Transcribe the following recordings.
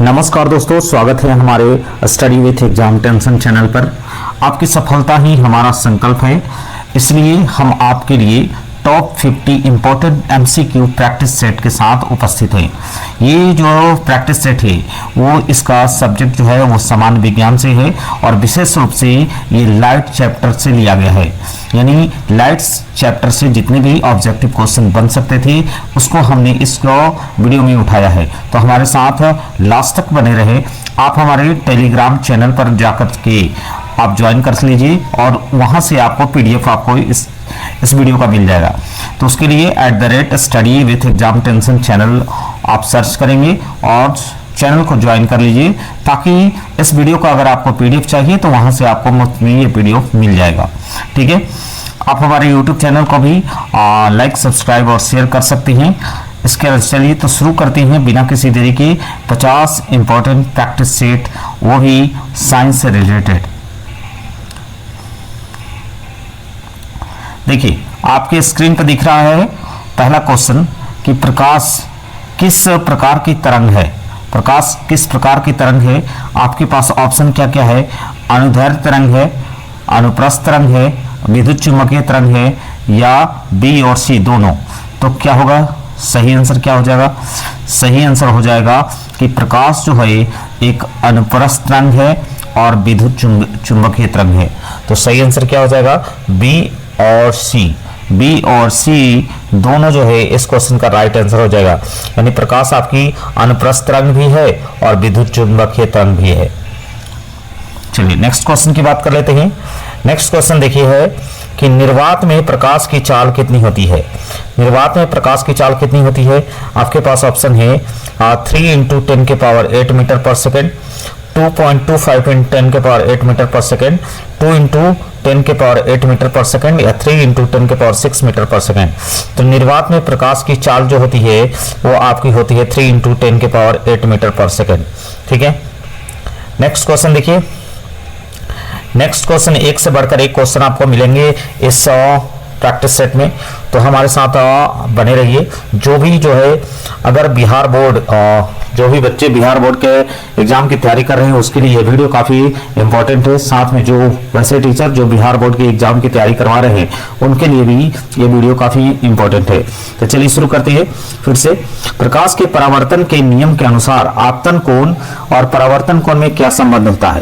नमस्कार दोस्तों, स्वागत है हमारे study with exam tension channel पर। आपकी सफलता ही हमारा संकल्प है, इसलिए हम आपके लिए top 50 important MCQ practice set के साथ उपस्थित हैं। ये जो प्रैक्टिस सेट है वो इसका सब्जेक्ट जो है वो सामान्य विज्ञान से है और विशेष रूप से ये लाइट चैप्टर से लिया गया है। यानी लाइट्स चैप्टर से जितने भी ऑब्जेक्टिव क्वेश्चन बन सकते थे उसको हमने इसको वीडियो में उठाया है। तो हमारे साथ लास्ट तक बने रहे। आप हमारे टेलीग्राम चैनल पर जाकर के आप ज्वाइन कर लीजिए और वहां से आपको पीडीएफ आपको इस वीडियो का मिल जाएगा। तो उसके लिए @study with exam tension channel आप सर्च करेंगे और चैनल को ज्वाइन कर लीजिए, ताकि इस वीडियो का अगर आपको पीडीएफ चाहिए तो वहां से आपको मुफ्त में ये पीडीएफ मिल जाएगा। ठीक है, आप हमारे यूट्यूब चैनल को भी लाइक, सब्सक्राइब और शेयर कर सकते हैं। इसके चलिए तो शुरू करते हैं बिना किसी देरी के 50 इंपॉर्टेंट प्रैक्टिस सेट, वो भी साइंस से रिलेटेड। देखिए आपके स्क्रीन पर दिख रहा है पहला क्वेश्चन कि प्रकाश किस प्रकार की तरंग है। प्रकाश किस प्रकार की तरंग है? आपके पास ऑप्शन क्या क्या है? अनुदैर्ध्य तरंग है, अनुप्रस्थ तरंग है, विद्युत चुम्बकीय तरंग है या बी और सी दोनों। तो क्या होगा सही आंसर? क्या हो जाएगा? सही आंसर हो जाएगा कि प्रकाश जो है एक अनुप्रस्थ तरंग है और विद्युत चुम्बकीय तरंग है। तो सही आंसर क्या हो जाएगा? बी और सी। बी और सी दोनों जो है इस क्वेश्चन का राइट आंसर हो जाएगा। यानी प्रकाश आपकी अनुप्रस्थ तरंग भी है और विद्युत चुम्बकीय तरंग भी है। चलिए नेक्स्ट क्वेश्चन की बात कर लेते हैं। नेक्स्ट क्वेश्चन देखिए है कि निर्वात में प्रकाश की चाल कितनी होती है। निर्वात में प्रकाश की चाल कितनी होती है? आपके पास ऑप्शन है 3 × 10⁸ मीटर पर सेकेंड, 2.25 × 10⁸ मीटर पर सेकेंड, 2 × 10⁸ मीटर पर सेकेंड या 3 × 10⁶ मीटर पर सेकेंड। तो निर्वात में प्रकाश की चाल जो होती है वो आपकी होती है 3 × 10⁸ मीटर पर सेकेंड। ठीक है, नेक्स्ट क्वेश्चन देखिए। नेक्स्ट क्वेश्चन एक से बढ़कर एक क्वेश्चन आपको मिलेंगे इस प्रैक्टिस सेट में, तो हमारे साथ बने रहिए। जो भी जो है अगर बिहार बोर्ड जो भी बच्चे बिहार बोर्ड के एग्जाम की तैयारी कर रहे हैं उसके लिए ये वीडियो काफ़ी इंपॉर्टेंट है। साथ में जो वैसे टीचर जो बिहार बोर्ड के एग्जाम की तैयारी करवा रहे हैं उनके लिए भी ये वीडियो काफ़ी इंपॉर्टेंट है। तो चलिए शुरू करते हैं फिर से। प्रकाश के परावर्तन के नियम के अनुसार आपतन कोण और परावर्तन कोण में क्या संबंध होता है?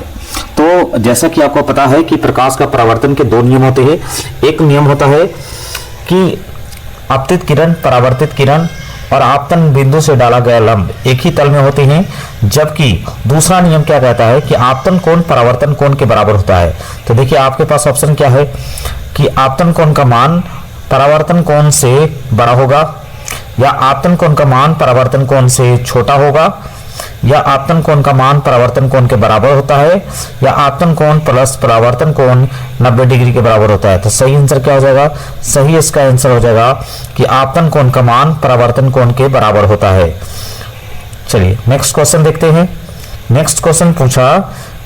तो जैसा कि आपको पता है कि प्रकाश का परावर्तन के दो नियम होते हैं। एक नियम होता है कि आपतित किरण, परावर्तित किरण और आपतन बिंदु से डाला गया लंब एक ही तल में होते हैं, जबकि दूसरा नियम क्या कहता है कि आपतन कोण परावर्तन कोण के बराबर होता है। तो देखिए आपके पास ऑप्शन क्या है कि आपतन कोण का मान परावर्तन कोण से बड़ा होगा, या आपतन कोण का मान परावर्तन कोण से छोटा होगा, या आपतन कोण का मान परावर्तन कोण के बराबर होता है, या आपतन कोण प्लस परावर्तन कोण 90 डिग्री के बराबर होता है। तो सही आंसर क्या हो जाएगा? सही इसका आंसर हो जाएगा कि आपतन कोण का मान परावर्तन कोण के बराबर होता है। चलिए नेक्स्ट क्वेश्चन देखते हैं। नेक्स्ट क्वेश्चन पूछा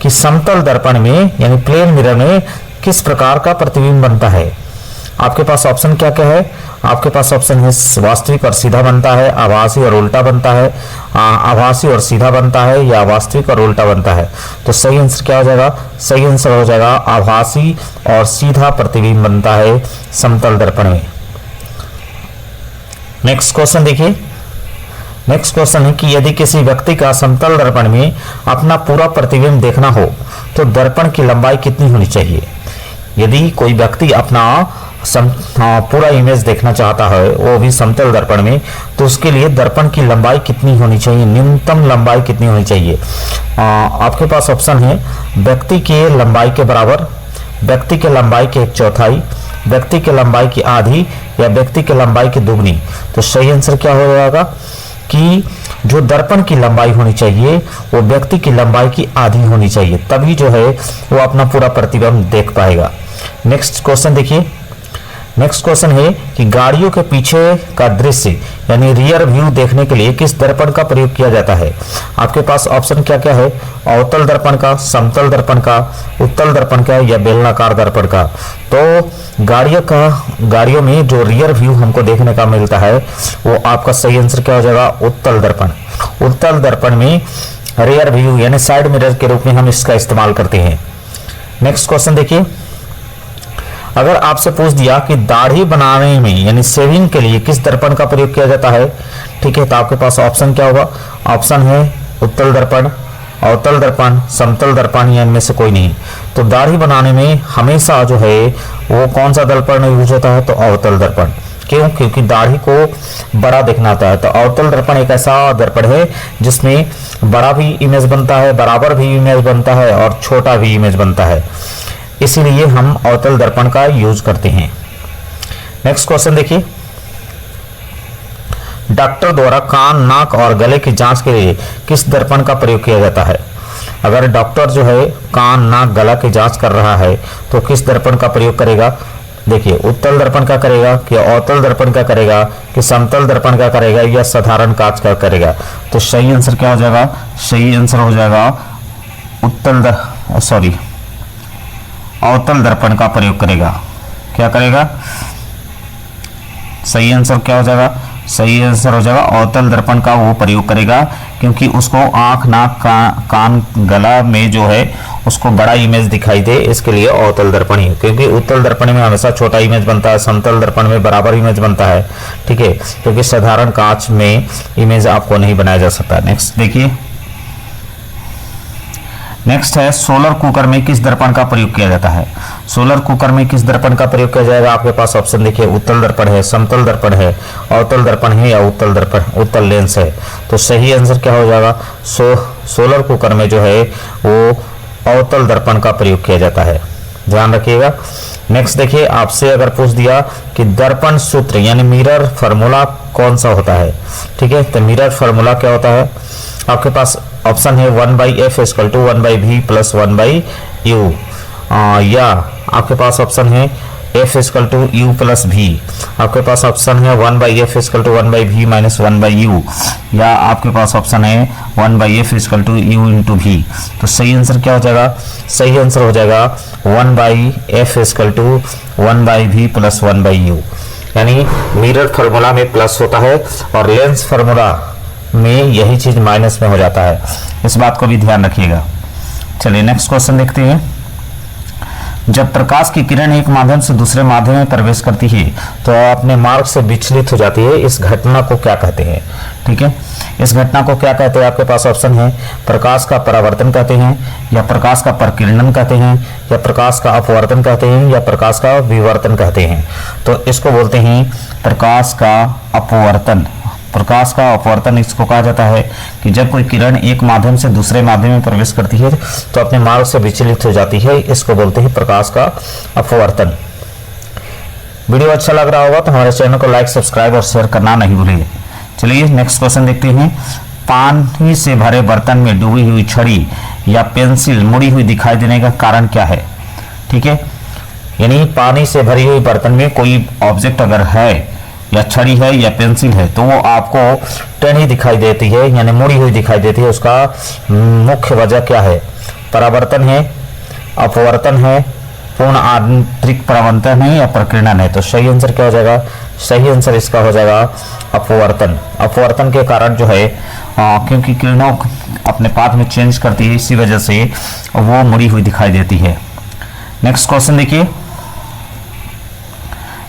कि समतल दर्पण में यानी प्लेन मिरर में किस प्रकार का प्रतिबिंब बनता है। आपके पास ऑप्शन क्या क्या है? आपके पास ऑप्शन है वास्तविक और सीधा बनता है, आभासी और उल्टा बनता है, आभासी और सीधा बनता है, या वास्तविक और उल्टा बनता है। तो सही आंसर क्या हो जाएगा? सही आंसर हो जाएगा आभासी और सीधा प्रतिबिंब बनता है समतल दर्पण में। नेक्स्ट क्वेश्चन देखिए। नेक्स्ट क्वेश्चन है कि यदि किसी व्यक्ति का समतल दर्पण में अपना पूरा प्रतिबिंब देखना हो तो दर्पण की लंबाई कितनी होनी चाहिए? यदि कोई व्यक्ति अपना पूरा इमेज देखना चाहता है वो भी समतल दर्पण में, तो उसके लिए दर्पण की लंबाई कितनी होनी चाहिए? न्यूनतम लंबाई कितनी होनी चाहिए? आपके पास ऑप्शन है व्यक्ति के लंबाई के बराबर, व्यक्ति के लंबाई के 1/4, व्यक्ति के लंबाई की आधी, या व्यक्ति के लंबाई की दुगनी। तो सही आंसर क्या हो जाएगा कि जो दर्पण की लंबाई होनी चाहिए वो व्यक्ति की लंबाई की आधी होनी चाहिए, तभी जो है वो अपना पूरा प्रतिबिंब देख पाएगा। नेक्स्ट क्वेश्चन देखिए। नेक्स्ट क्वेश्चन है कि गाड़ियों के पीछे का दृश्य यानी रियर व्यू देखने के लिए किस दर्पण का प्रयोग किया जाता है? आपके पास ऑप्शन क्या क्या है? अवतल दर्पण का, समतल दर्पण का, उत्तल दर्पण का, या बेलनाकार दर्पण का। तो गाड़ियों में जो रियर व्यू हमको देखने का मिलता है वो आपका सही आंसर क्या हो जाएगा? उत्तल दर्पण। उत्तल दर्पण में रेयर व्यू यानी साइड मिरर के रूप में हम इसका इस्तेमाल करते हैं। नेक्स्ट क्वेश्चन देखिए, अगर आपसे पूछ दिया कि दाढ़ी बनाने में यानी शेविंग के लिए किस दर्पण का प्रयोग किया जाता है, ठीक है, तो आपके पास ऑप्शन क्या होगा? ऑप्शन है उत्तल दर्पण, अवतल दर्पण, समतल दर्पण, या इनमें से कोई नहीं। तो दाढ़ी बनाने में हमेशा जो है वो कौन सा दर्पण यूज होता है? तो अवतल दर्पण। क्यों? क्योंकि दाढ़ी को बड़ा दिखना होता है। तो अवतल दर्पण एक ऐसा दर्पण है जिसमें बड़ा भी इमेज बनता है, बराबर भी इमेज बनता है और छोटा भी इमेज बनता है, इसीलिए हम अवतल दर्पण का यूज करते हैं। नेक्स्ट क्वेश्चन देखिए, डॉक्टर द्वारा कान, नाक और गले की जांच के लिए किस दर्पण का प्रयोग किया जाता है? अगर डॉक्टर जो है कान, नाक, गला की जांच कर रहा है तो किस दर्पण का प्रयोग करेगा? देखिए, उत्तल दर्पण का करेगा कि अवतल दर्पण का करेगा कि समतल दर्पण का करेगा या साधारण कांच का करेगा? तो सही आंसर क्या हो जाएगा? सही आंसर हो जाएगा अवतल दर्पण का प्रयोग करेगा। क्या करेगा? सही आंसर क्या हो जाएगा? सही आंसर हो जाएगा अवतल दर्पण का वो प्रयोग करेगा, क्योंकि उसको आंख, नाक, कान, गला में जो है उसको बड़ा इमेज दिखाई दे, इसके लिए अवतल दर्पण ही। क्योंकि उत्तल दर्पण में हमेशा छोटा इमेज बनता है, समतल दर्पण में बराबर इमेज बनता है, ठीक है, क्योंकि साधारण कांच में इमेज आपको नहीं बनाया जा सकता। नेक्स्ट देखिए, नेक्स्ट है सोलर कुकर में किस दर्पण का प्रयोग किया जाता है? सोलर कुकर में किस दर्पण का प्रयोग किया जाएगा? आपके पास ऑप्शन देखिए, उत्तल दर्पण है, समतल दर्पण है, अवतल दर्पण है या उत्तल लेंस है? तो सही आंसर क्या हो जाएगा? सोलर कुकर में जो है वो अवतल दर्पण का प्रयोग किया जाता है, ध्यान रखिएगा। नेक्स्ट देखिए, आपसे अगर पूछ दिया कि दर्पण सूत्र यानी मिरर फार्मूला कौन सा होता है, ठीक है, तो मिरर फार्मूला क्या होता है? आपके पास ऑप्शन है 1/f = 1/v + 1/u, या आपके पास ऑप्शन है f = u + v, आपके पास ऑप्शन है 1/f = 1/v - 1/u, या आपके पास ऑप्शन है 1/f = u × v। तो सही आंसर क्या हो जाएगा? सही आंसर हो जाएगा 1/f = 1/v + 1/u, यानी मिरर फार्मूला में प्लस होता है और लेंस फार्मूला में यही चीज माइनस में हो जाता है, इस बात को भी ध्यान रखिएगा। चलिए नेक्स्ट क्वेश्चन देखते हैं। जब प्रकाश की किरण एक माध्यम से दूसरे माध्यम में प्रवेश करती है तो अपने मार्ग से विचलित हो जाती है, इस घटना को क्या कहते हैं? ठीक है, इस घटना को क्या कहते हैं? आपके पास ऑप्शन है प्रकाश का परावर्तन कहते हैं, या प्रकाश का परिकिरणन कहते हैं, या प्रकाश का अपवर्तन कहते हैं, या प्रकाश का विवर्तन कहते हैं। तो इसको बोलते हैं प्रकाश का अपवर्तन। प्रकाश का अपवर्तन इसको कहा जाता है कि जब कोई किरण एक माध्यम से दूसरे माध्यम में प्रवेश करती है तो अपने मार्ग से विचलित हो जाती है, इसको बोलते हैं प्रकाश का अपवर्तन। वीडियो अच्छा लग रहा होगा तो हमारे चैनल को लाइक, सब्सक्राइब और शेयर करना नहीं भूलिए। चलिए नेक्स्ट क्वेश्चन देखते हैं। पानी से भरे बर्तन में डूबी हुई छड़ी या पेंसिल मुड़ी हुई दिखाई देने का कारण क्या है? ठीक है, यानी पानी से भरी हुई बर्तन में कोई ऑब्जेक्ट अगर है या छड़ी है या पेंसिल है तो वो आपको टेढ़ी दिखाई देती है, यानी मुड़ी हुई दिखाई देती है। उसका मुख्य वजह क्या है? परावर्तन है, अपवर्तन है, पूर्ण आंतरिक परावर्तन है या प्रकीर्णन है? तो सही आंसर क्या हो जाएगा? सही आंसर इसका हो जाएगा अपवर्तन। अपवर्तन के कारण जो है क्योंकि किरणों अपने पाथ में चेंज करती है, इसी वजह से वो मुड़ी हुई दिखाई देती है। नेक्स्ट क्वेश्चन देखिए।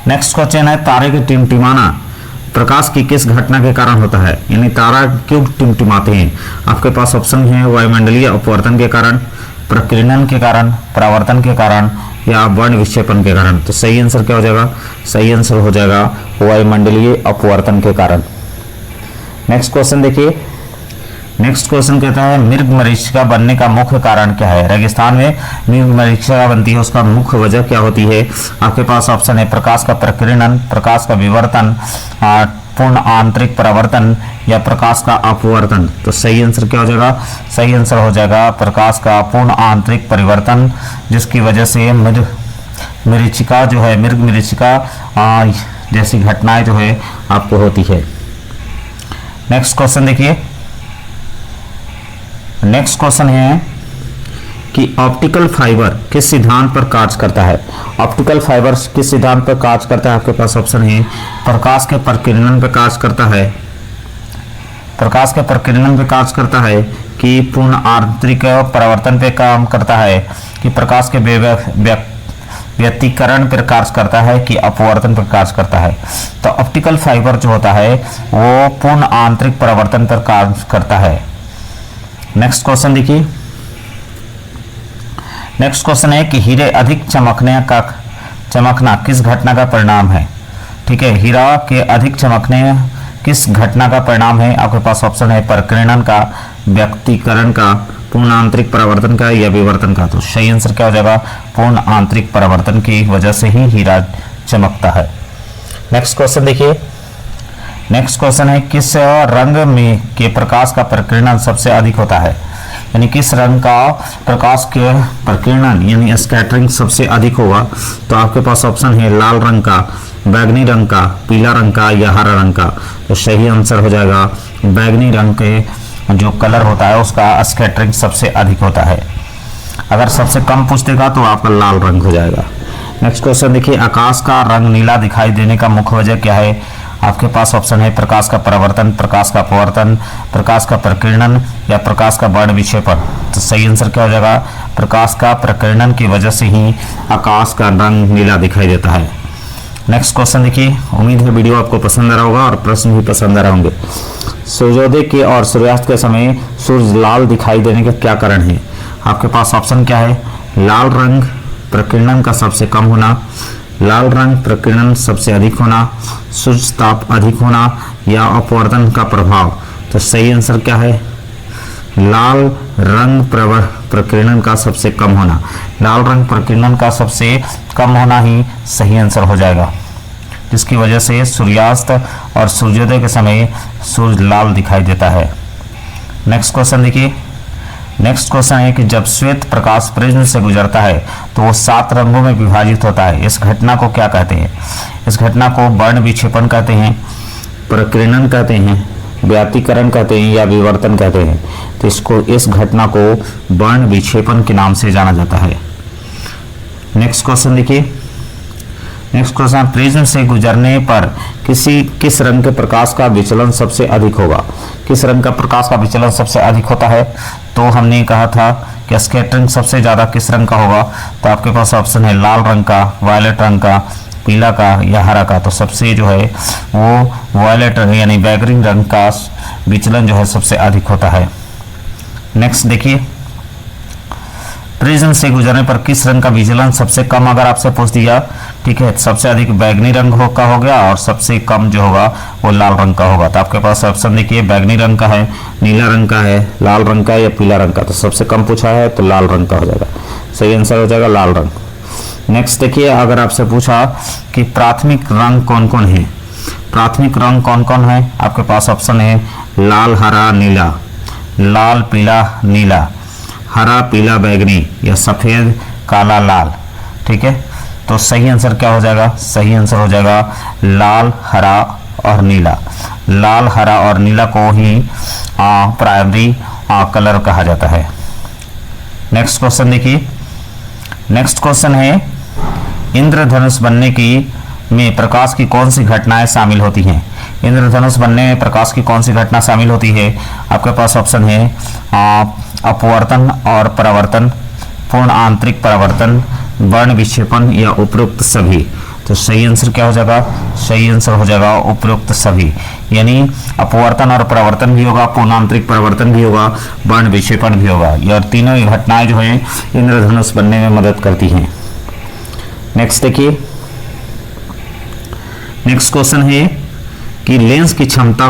नेक्स्ट क्वेश्चन है तारे के टिमटिमाना प्रकाश की किस घटना के कारण होता है? यानी तारा क्यों टिमटिमाते हैं? आपके पास ऑप्शन है वायुमंडलीय अपवर्तन के कारण, प्रकीर्णन के कारण, परावर्तन के कारण या वर्ण विक्षेपण के कारण। तो सही आंसर क्या हो जाएगा? सही आंसर हो जाएगा वायुमंडलीय अपवर्तन के कारण। नेक्स्ट क्वेश्चन देखिए। नेक्स्ट क्वेश्चन कहता है मृगमरीचिका बनने का मुख्य कारण क्या है? रेगिस्तान में मृगमरीचिका बनती है, उसका मुख्य वजह क्या होती है? आपके पास ऑप्शन है प्रकाश का प्रकीर्णन, प्रकाश का विवर्तन, पूर्ण आंतरिक परावर्तन या प्रकाश का अपवर्तन। तो सही आंसर क्या हो जाएगा? सही आंसर हो जाएगा प्रकाश का पूर्ण आंतरिक परिवर्तन, जिसकी वजह से मृगमरीचिका जो है, मृगमरीचिका जैसी घटनाएं जो है आपको होती है। नेक्स्ट क्वेश्चन देखिए। नेक्स्ट क्वेश्चन है कि ऑप्टिकल फाइबर किस सिद्धांत पर कार्य करता है? ऑप्टिकल फाइबर किस सिद्धांत पर कार्य करता है? आपके पास ऑप्शन है प्रकाश के प्रकीर्णन पर कार्य करता है, प्रकाश के प्रकीर्णन पर कार्य करता है, कि पूर्ण आंतरिक परावर्तन पे काम करता है, कि प्रकाश के व्यतिकरण पर कार्य करता है, कि अपवर्तन पर कार्य करता है। तो ऑप्टिकल फाइबर जो होता है वो पूर्ण आंतरिक परावर्तन पर कार्य करता है। नेक्स्ट क्वेश्चन देखिए। नेक्स्ट क्वेश्चन है कि हीरे अधिक चमकना किस घटना का परिणाम है। ठीक है, हीरा के अधिक चमकने किस घटना का परिणाम है। आपके पास ऑप्शन है परिकिरण का, व्यतिकरण का, पूर्ण आंतरिक परावर्तन का या विवर्तन का। तो सही आंसर क्या हो जाएगा, पूर्ण आंतरिक परावर्तन की वजह से ही हीरा चमकता है। नेक्स्ट क्वेश्चन देखिए। नेक्स्ट क्वेश्चन है किस रंग में के प्रकाश का प्रकीर्णन सबसे अधिक होता है, यानी किस रंग का प्रकाश के प्रकीर्णन यानी स्कैटरिंग सबसे अधिक होगा। तो आपके पास ऑप्शन है लाल रंग का, बैगनी रंग का, पीला रंग का या हरा रंग का। तो सही आंसर हो जाएगा बैगनी रंग के जो कलर होता है उसका स्कैटरिंग सबसे अधिक होता है। अगर सबसे कम पूछ देगा तो आपका लाल रंग हो जाएगा। नेक्स्ट क्वेश्चन देखिए। आकाश का रंग नीला दिखाई देने का मुख्य वजह क्या है। आपके पास ऑप्शन है प्रकाश का परावर्तन, प्रकाश का अपवर्तन, प्रकाश का प्रकीर्णन या प्रकाश का वर्ण विक्षेपण। तो सही आंसर क्या हो जाएगा, प्रकाश का प्रकीर्णन की वजह से ही आकाश का रंग नीला दिखाई देता है। नेक्स्ट क्वेश्चन देखिए। उम्मीद है वीडियो आपको पसंद आ रहा होगा और प्रश्न भी पसंद आ रहे होंगे। सूर्योदय के और सूर्यास्त के समय सूर्य लाल दिखाई देने का क्या कारण है। आपके पास ऑप्शन क्या है, लाल रंग प्रकीर्णन का सबसे कम होना, लाल रंग प्रकीर्णन सबसे अधिक होना, सूर्य ताप अधिक होना या अपवर्तन का प्रभाव। तो सही आंसर क्या है, लाल रंग प्रकीर्णन का सबसे कम होना। लाल रंग प्रकीर्णन का सबसे कम होना ही सही आंसर हो जाएगा, जिसकी वजह से सूर्यास्त और सूर्योदय के समय सूर्य लाल दिखाई देता है। नेक्स्ट क्वेश्चन देखिए। नेक्स्ट क्वेश्चन है कि जब श्वेत प्रकाश प्रिज्म से गुजरता है तो वो 7 रंगों में विभाजित होता है। इस घटना को क्या कहते हैं। इस घटना को वर्ण विक्षेपण कहते हैं, प्रकीर्णन कहते हैं, व्यतिकरण कहते हैं या विवर्तन कहते हैं। तो इस घटना को वर्ण विक्षेपण के नाम से जाना जाता है। नेक्स्ट क्वेश्चन देखिए। नेक्स्ट क्वेश्चन, प्रिज्म से गुजरने पर किस रंग के प्रकाश का विचलन सबसे अधिक होगा। किस रंग का प्रकाश का विचलन सबसे अधिक होता है। तो हमने कहा था कि स्कैटरिंग सबसे ज़्यादा किस रंग का होगा। तो आपके पास ऑप्शन है लाल रंग का, वायलेट रंग का, पीला का या हरा का। तो सबसे जो है वो वायलेट रंग यानी बैगनी रंग का विचलन जो है सबसे अधिक होता है। नेक्स्ट देखिए। प्रिज्म से गुजरने पर किस रंग का विचलन सबसे कम अगर आपसे पूछ दिया, ठीक है, सबसे अधिक बैगनी रंग का हो गया और सबसे कम जो होगा वो लाल रंग का होगा। तो आपके पास ऑप्शन देखिए, बैगनी रंग का है, नीला रंग का है, लाल रंग का या पीला रंग का। तो सबसे कम पूछा है तो लाल रंग का हो जाएगा, सही आंसर हो जाएगा लाल रंग। नेक्स्ट देखिए, अगर आपसे पूछा कि प्राथमिक रंग कौन कौन है। प्राथमिक रंग कौन कौन है, आपके पास ऑप्शन है लाल हरा नीला, लाल पीला नीला, हरा पीला बैगनी या सफ़ेद काला लाल। ठीक है, तो सही आंसर क्या हो जाएगा, सही आंसर हो जाएगा लाल हरा और नीला। लाल हरा और नीला को ही प्राइमरी कलर कहा जाता है। नेक्स्ट क्वेश्चन देखिए। नेक्स्ट क्वेश्चन है इंद्रधनुष बनने की में प्रकाश की कौन सी घटनाएं शामिल होती हैं। इंद्रधनुष बनने में प्रकाश की कौन सी घटना शामिल होती है। आपके पास ऑप्शन है अपवर्तन और परावर्तन, पूर्ण आंतरिक परावर्तन, वर्ण विक्षेपण या उपरोक्त सभी। तो सही आंसर क्या हो जाएगा, सही आंसर हो जाएगा उपरोक्त सभी, यानी अपवर्तन और परावर्तन भी होगा, पूर्ण आंतरिक परावर्तन भी होगा, वर्ण विक्षेपण भी होगा। ये तीनों घटनाएं जो हैं इंद्रधनुष बनने में मदद करती हैं। नेक्स्ट देखिए। नेक्स्ट क्वेश्चन है कि लेंस की क्षमता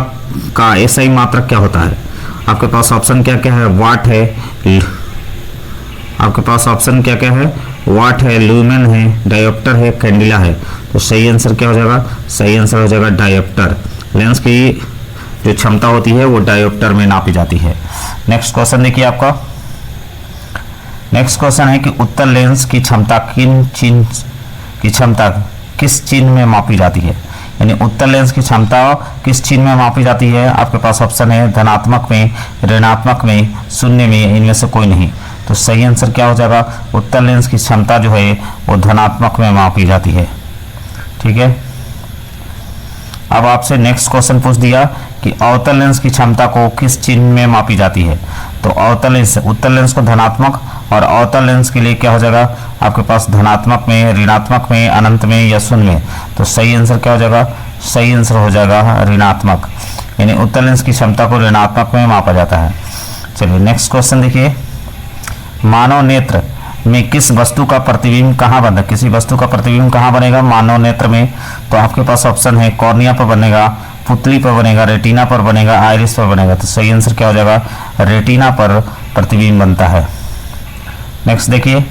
का एसआई मात्रक क्या होता है। आपके पास ऑप्शन क्या क्या है, वाट है, आपके पास ऑप्शन क्या क्या है, वाट है, ल्यूमेन है, डायोप्टर है, कैंडिला है। तो सही आंसर क्या हो जाएगा, सही आंसर हो जाएगा डायोप्टर। लेंस की जो क्षमता होती है वो डायोप्टर में नापी जाती है। नेक्स्ट क्वेश्चन देखिए आपका। नेक्स्ट क्वेश्चन है कि उत्तल लेंस की क्षमता किस चिन्ह में मापी जाती है, यानी उत्तल लेंस की क्षमता किस चिन्ह में मापी जाती है। आपके पास ऑप्शन है धनात्मक में, ऋणात्मक में, शून्य में, इनमें से कोई नहीं। तो सही आंसर क्या हो जाएगा, उत्तल लेंस की क्षमता जो है वो धनात्मक में मापी जाती है। ठीक है, अब आपसे नेक्स्ट क्वेश्चन पूछ दिया कि अवतल लेंस की क्षमता को किस चिन्ह में मापी जाती है। तो अवतल लेंस, उत्तल लेंस को धनात्मक और अवतल लेंस के लिए क्या हो जाएगा आपके पास धनात्मक में, ऋणात्मक में, अनंत में या शून्य में। तो सही आंसर क्या हो जाएगा, सही आंसर हो जाएगा ऋणात्मक, यानी उत्तल लेंस की क्षमता को ऋणात्मक में मापा जाता है। चलिए नेक्स्ट क्वेश्चन देखिए, मानव नेत्र में किस वस्तु का प्रतिबिंब कहाँ बनेगा, किसी वस्तु का प्रतिबिंब कहाँ बनेगा मानव नेत्र में। तो आपके पास ऑप्शन है कॉर्निया पर बनेगा, पुतली पर बनेगा, रेटिना पर बनेगा, आइरिस पर बनेगा। तो सही आंसर क्या हो जाएगा, रेटिना पर प्रतिबिंब बनता है। नेक्स्ट देखिए,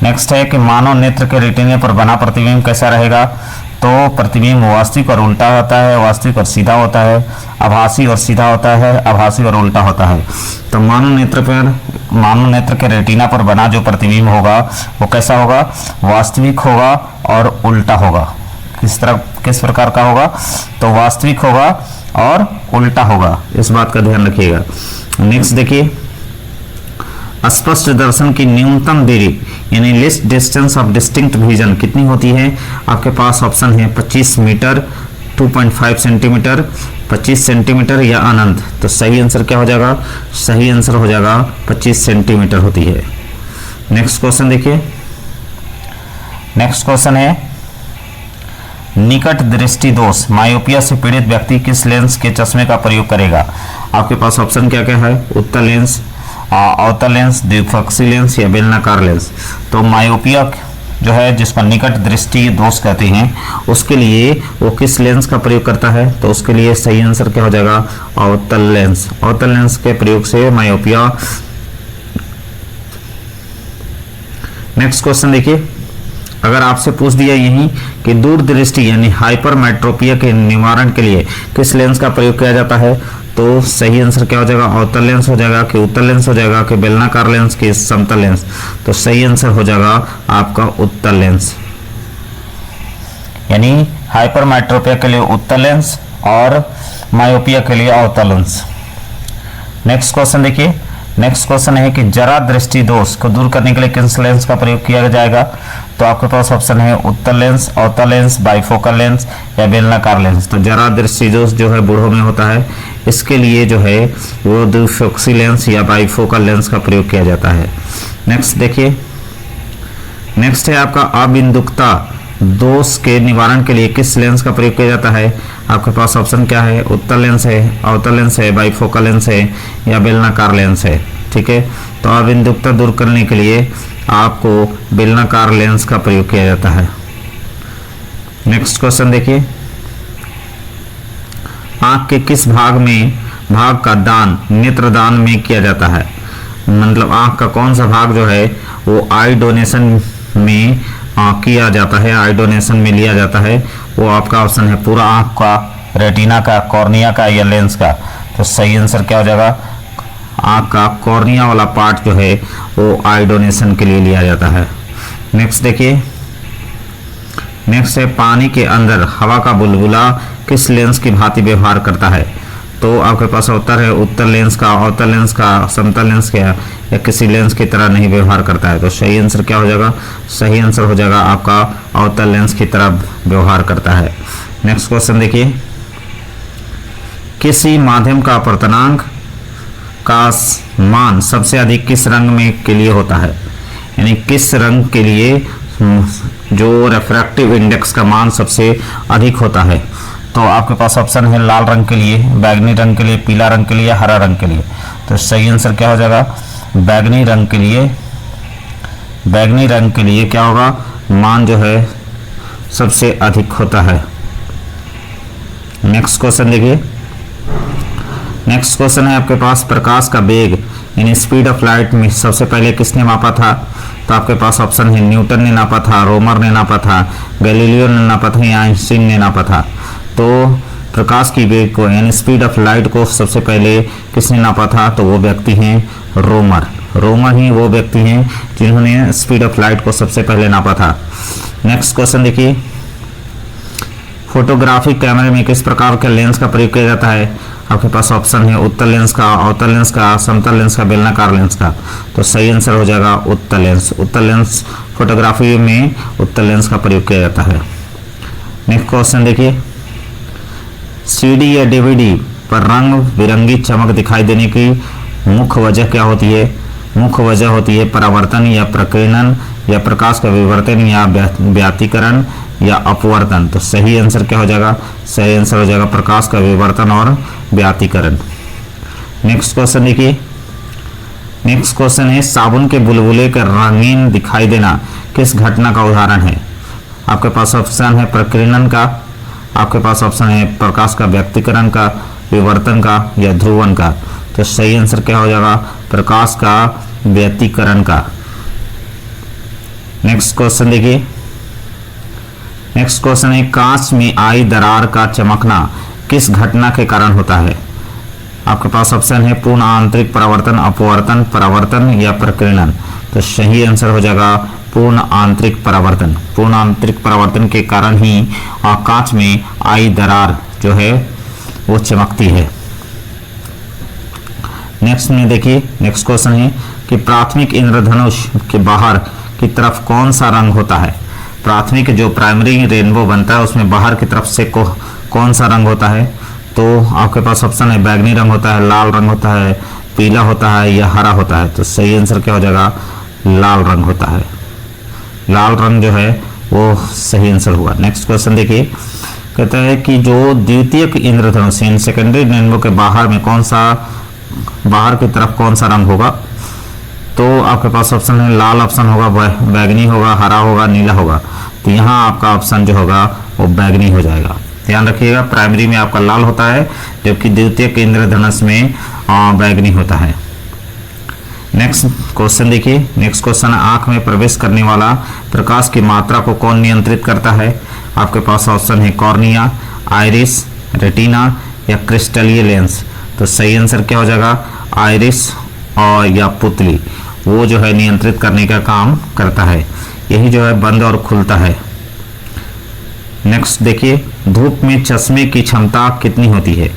नेक्स्ट है कि मानव नेत्र के रेटिने पर बना प्रतिबिंब कैसा रहेगा। तो प्रतिबिंब वास्तविक और उल्टा होता है, वास्तविक और सीधा होता है, आभासी और सीधा होता है, आभासी और उल्टा होता है। तो मानव नेत्र के रेटिना पर बना जो प्रतिबिंब होगा वो कैसा होगा, वास्तविक होगा और उल्टा होगा। किस प्रकार का होगा, तो वास्तविक होगा और उल्टा होगा, इस बात का ध्यान रखिएगा। नेक्स्ट देखिए, स्पष्ट दर्शन की न्यूनतम दूरी यानी list distance of distinct vision कितनी होती है। आपके पास ऑप्शन है 25 मीटर, 2.5 सेंटीमीटर, 25 सेंटीमीटर या अनंत। तो सही आंसर क्या हो जाएगा, सही आंसर हो जाएगा 25 सेंटीमीटर होती है। नेक्स्ट क्वेश्चन देखिए, नेक्स्ट क्वेश्चन है निकट दृष्टि दोष मायोपिया से पीड़ित व्यक्ति किस लेंस के चश्मे का प्रयोग करेगा। आपके पास ऑप्शन क्या क्या है, उत्तल लेंस, अवतल लेंस, द्विफक्षी लेंस या बेलनाकार लेंस। तो मायोपिया जो है जिसको निकट दृष्टि दोष कहते हैं उसके लिए वो किस लेंस का प्रयोग करता है। तो उसके लिए सही आंसर क्या हो जाएगा, अवतल लेंस। अवतल लेंस के प्रयोग से मायोपिया। नेक्स्ट क्वेश्चन देखिए, अगर आपसे पूछ दिया यही कि दूरदृष्टि यानी हाइपरमेट्रोपिया के निवारण के लिए किस लेंस का प्रयोग किया जाता है। तो सही आंसर क्या हो जाएगा, अवतल लेंस हो जाएगा कि उत्तल लेंस हो जाएगा कि बेलनाकार लेंस कि समतल लेंस। तो सही आंसर हो जाएगा आपका उत्तल लेंस, यानी हाइपरमेट्रोपिया के लिए उत्तल लेंस और मायोपिया के लिए अवतल लेंस। नेक्स्ट क्वेश्चन देखिए, नेक्स्ट क्वेश्चन है कि जरा दृष्टि दोष को दूर करने के लिए किस लेंस का प्रयोग किया जाएगा। तो आपके पास ऑप्शन है उत्तल लेंस, अवतल लेंस, बाइफोकल लेंस या बेलनाकार लेंस। तो जरा दृष्टि दोष जो है बूढ़ों में होता है, इसके लिए जो है वो द्विफक्षी लेंस या बाइफोकल लेंस का प्रयोग किया जाता है। नेक्स्ट देखिए, नेक्स्ट है आपका अबिंदुकता दोष के निवारण के लिए किस लेंस का प्रयोग किया जाता है। आपके पास ऑप्शन क्या है, उत्तल लेंस है, अवतल लेंस है, बाइफोकल लेंस है या बेलनाकार लेंस है। ठीक है, तो अबिंदुकता दूर करने के लिए आपको बेलनाकार लेंस का प्रयोग किया जाता है। नेक्स्ट क्वेश्चन देखिए, आंख के किस भाग का दान नेत्रदान में किया जाता है। मतलब आंख का कौन सा भाग जो है वो आई डोनेशन में किया जाता है, आई डोनेशन में लिया जाता है। वो आपका ऑप्शन है पूरा आंख का, रेटिना का, कॉर्निया का या लेंस का। तो सही आंसर क्या हो जाएगा, आंख का कॉर्निया वाला पार्ट जो है वो आई डोनेशन के लिए लिया जाता है। नेक्स्ट देखिए, नेक्स्ट है पानी के अंदर हवा का बुलबुला किस लेंस की भांति व्यवहार करता है। तो आपके पास उत्तर है उत्तल लेंस का, अवतल लेंस का, समतल लेंस का या किसी लेंस की तरह नहीं व्यवहार करता है। तो सही आंसर क्या हो जाएगा, सही आंसर हो जाएगा आपका अवतल लेंस की तरह व्यवहार करता है। नेक्स्ट क्वेश्चन देखिए, किसी माध्यम का अपवर्तनांक का मान सबसे अधिक किस रंग में के लिए होता है। यानी किस रंग के लिए जो रिफ्रैक्टिव इंडेक्स का मान सबसे अधिक होता है। तो आपके पास ऑप्शन है लाल रंग के लिए, बैगनी रंग के लिए, पीला रंग के लिए, हरा रंग के लिए। तो सही आंसर क्या हो जाएगा, बैगनी रंग के लिए। बैगनी रंग के लिए क्या होगा, मान जो है सबसे अधिक होता है। नेक्स्ट क्वेश्चन देखिए, नेक्स्ट क्वेश्चन है आपके पास प्रकाश का वेग यानी स्पीड ऑफ लाइट में सबसे पहले किसने मापा था। तो आपके पास ऑप्शन है न्यूटन ने नापा था, रोमर ने नापा था, गैलीलियो ने नापा था या आइंस्टीन ने नापा था। तो प्रकाश की वेग को यानी स्पीड ऑफ लाइट को सबसे पहले किसने नापा था। तो वो व्यक्ति हैं रोमर। रोमर ही वो व्यक्ति हैं जिन्होंने स्पीड ऑफ लाइट को सबसे पहले नापा था। नेक्स्ट क्वेश्चन देखिए, फोटोग्राफिक कैमरे में किस प्रकार के लेंस का प्रयोग किया जाता है। आपके पास ऑप्शन है उत्तल लेंस का, अवतल लेंस का, समतल लेंस का, बेलनाकार लेंस का। तो सही आंसर हो जाएगा उत्तल लेंस। उत्तल लेंस फोटोग्राफी में उत्तल लेंस का प्रयोग किया जाता है। नेक्स्ट क्वेश्चन देखिए, सीडी या डीवीडी पर रंग बिरंगी चमक दिखाई देने की मुख्य वजह क्या होती है? मुख्य वजह होती है परावर्तन या प्रकीर्णन या प्रकाश का विवर्तन या व्यातीकरण या अपवर्तन। तो सही आंसर क्या हो जाएगा? सही आंसर हो जाएगा प्रकाश का विवर्तन और व्यातीकरण। नेक्स्ट क्वेश्चन देखिए। नेक्स्ट क्वेश्चन है साबुन के बुलबुले का रंगीन दिखाई देना किस घटना का उदाहरण है? आपके पास ऑप्शन है प्रकीर्णन का, आपके पास ऑप्शन है प्रकाश का व्यक्तीकरण का, विवर्तन का या ध्रुवन का। तो सही आंसर क्या हो जाएगा? प्रकाश का व्यक्तीकरण का। नेक्स्ट क्वेश्चन देखिए। नेक्स्ट क्वेश्चन है कांच में आई दरार का चमकना किस घटना के कारण होता है? आपके पास ऑप्शन है पूर्ण आंतरिक परावर्तन, अपवर्तन, परावर्तन या प्रकीर्णन। तो सही आंसर हो जाएगा पूर्ण आंतरिक परावर्तन। पूर्ण आंतरिक परावर्तन के कारण ही कांच में आई दरार जो है वो चमकती है। नेक्स्ट में देखिए, नेक्स्ट क्वेश्चन है कि प्राथमिक इंद्रधनुष के बाहर की तरफ कौन सा रंग होता है? प्राथमिक जो प्राइमरी रेनबो बनता है उसमें बाहर की तरफ से कौन सा रंग होता है? तो आपके पास ऑप्शन है बैगनी रंग होता है, लाल रंग होता है, पीला होता है या हरा होता है। तो सही आंसर क्या हो जाएगा? लाल रंग होता है। लाल रंग जो है वो सही आंसर हुआ। नेक्स्ट क्वेश्चन देखिए, कहता है कि जो द्वितीयक इंद्रधनुष सेकेंडरी रेनबो के बाहर में बाहर की तरफ कौन सा रंग होगा? तो आपके पास ऑप्शन है लाल ऑप्शन होगा, बैगनी होगा, हरा होगा, नीला होगा। तो यहाँ आपका ऑप्शन जो होगा वो बैगनी हो जाएगा। ध्यान रखिएगा, प्राइमरी में आपका लाल होता है जबकि द्वितीयक इंद्रधनुष में बैगनी होता है। नेक्स्ट क्वेश्चन देखिए। नेक्स्ट क्वेश्चन, आंख में प्रवेश करने वाला प्रकाश की मात्रा को कौन नियंत्रित करता है? आपके पास ऑप्शन है कॉर्निया, आइरिस, रेटिना या क्रिस्टलीय लेंस। तो सही आंसर क्या हो जाएगा? आइरिस और या पुतली, वो जो है नियंत्रित करने का काम करता है। यही जो है बंद और खुलता है। नेक्स्ट देखिए, धूप में चश्मे की क्षमता कितनी होती है?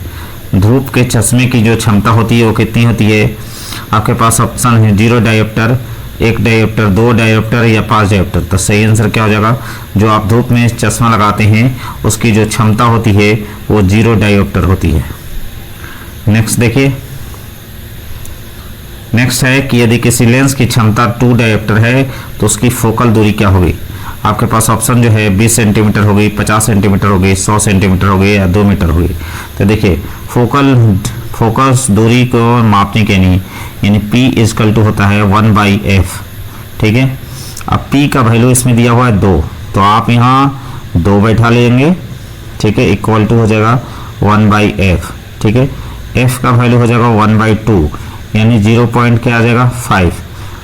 धूप के चश्मे की जो क्षमता होती है वो कितनी होती है? आपके पास ऑप्शन है 0 डायोप्टर, 1 डायोप्टर, 2 डायोप्टर या 5 डायोप्टर। तो सही आंसर क्या हो जाएगा? जो आप धूप में चश्मा लगाते हैं उसकी जो क्षमता होती है वो 0 डायोप्टर होती है। नेक्स्ट देखिए। नेक्स्ट है कि यदि किसी लेंस की क्षमता 2 डायोप्टर है तो उसकी फोकल दूरी क्या होगी? आपके पास ऑप्शन जो है 20 सेंटीमीटर होगी, 50 सेंटीमीटर होगी, 100 सेंटीमीटर होगी या 2 मीटर होगी। तो देखिए फोकस दूरी को मापने के लिए यानी P इक्वल होता है 1/f। ठीक है, अब P का वैल्यू इसमें दिया हुआ है 2, तो आप यहाँ 2 बैठा लेंगे। ठीक है, इक्वल टू हो जाएगा 1/f। ठीक है, f का वैल्यू हो जाएगा 1/2 यानी 0 पॉइंट क्या आ जाएगा 5।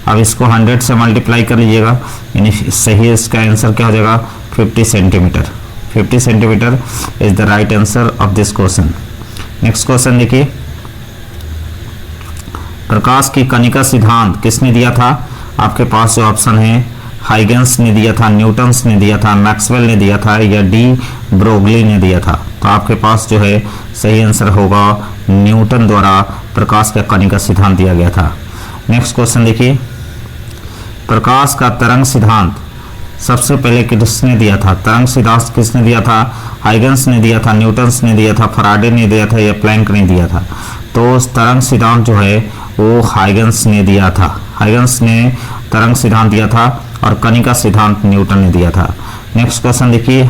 अब इसको 100 से मल्टीप्लाई कर लीजिएगा यानी सही इसका आंसर क्या हो जाएगा 50 centimetre. 50 centimetre is the right answer of this question. Next question देखिए, प्रकाश की कणिका सिद्धांत किसने दिया था? आपके पास जो ऑप्शन है हाइगेंस ने दिया था, न्यूटन्स ने दिया था, मैक्सवेल ने दिया था या डी ब्रोगली ने दिया था। तो आपके पास जो है सही आंसर होगा न्यूटन द्वारा प्रकाश का कणिका सिद्धांत दिया गया था। नेक्स्ट क्वेश्चन देखिए, प्रकाश का तरंग सिद्धांत सबसे पहले किसने दिया था? तरंग सिद्धांत किसने दिया था? हाइगेंस ने दिया था, न्यूटन्स ने दिया था, फराडे ने दिया था या प्लैंक ने दिया था? तो तरंग सिद्धांत जो है वो हाइगेंस ने दिया था। हाइगेंस ने तरंग सिद्धांत दिया था और कणिका सिद्धांत न्यूटन ने दिया था। नेक्स्ट क्वेश्चन देखिए।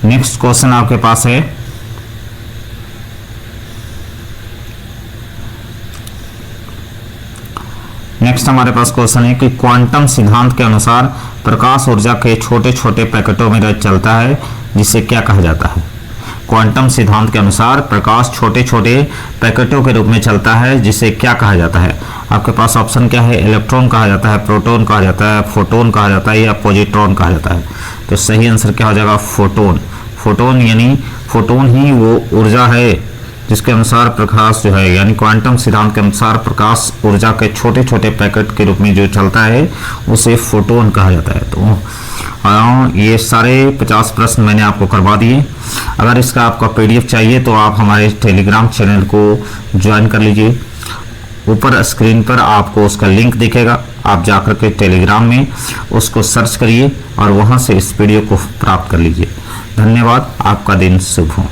नेक्स्ट क्वेश्चन आपके पास है नेक्स्ट हमारे पास क्वेश्चन है कि क्वांटम सिद्धांत के अनुसार प्रकाश ऊर्जा के छोटे छोटे पैकेटों में चलता है जिसे क्या कहा जाता है? क्वांटम सिद्धांत के अनुसार प्रकाश छोटे छोटे पैकेटों के रूप में चलता है जिसे क्या कहा जाता है? आपके पास ऑप्शन क्या है? इलेक्ट्रॉन कहा जाता है, प्रोटॉन कहा जाता है, फोटोन कहा जाता है या पॉजिट्रॉन कहा जाता है? तो सही आंसर क्या हो जाएगा? फोटोन। फोटोन यानी फोटोन ही वो ऊर्जा है जिसके अनुसार प्रकाश जो है यानी क्वांटम सिद्धांत के अनुसार प्रकाश ऊर्जा के छोटे छोटे पैकेट के रूप में जो चलता है उसे फोटोन कहा जाता है। तो ये सारे 50 प्रश्न मैंने आपको करवा दिए। अगर इसका आपका PDF चाहिए तो आप हमारे टेलीग्राम चैनल को ज्वाइन कर लीजिए। ऊपर स्क्रीन पर आपको उसका लिंक दिखेगा, आप जाकर के टेलीग्राम में उसको सर्च करिए और वहां से इस वीडियो को प्राप्त कर लीजिए। धन्यवाद, आपका दिन शुभ हो।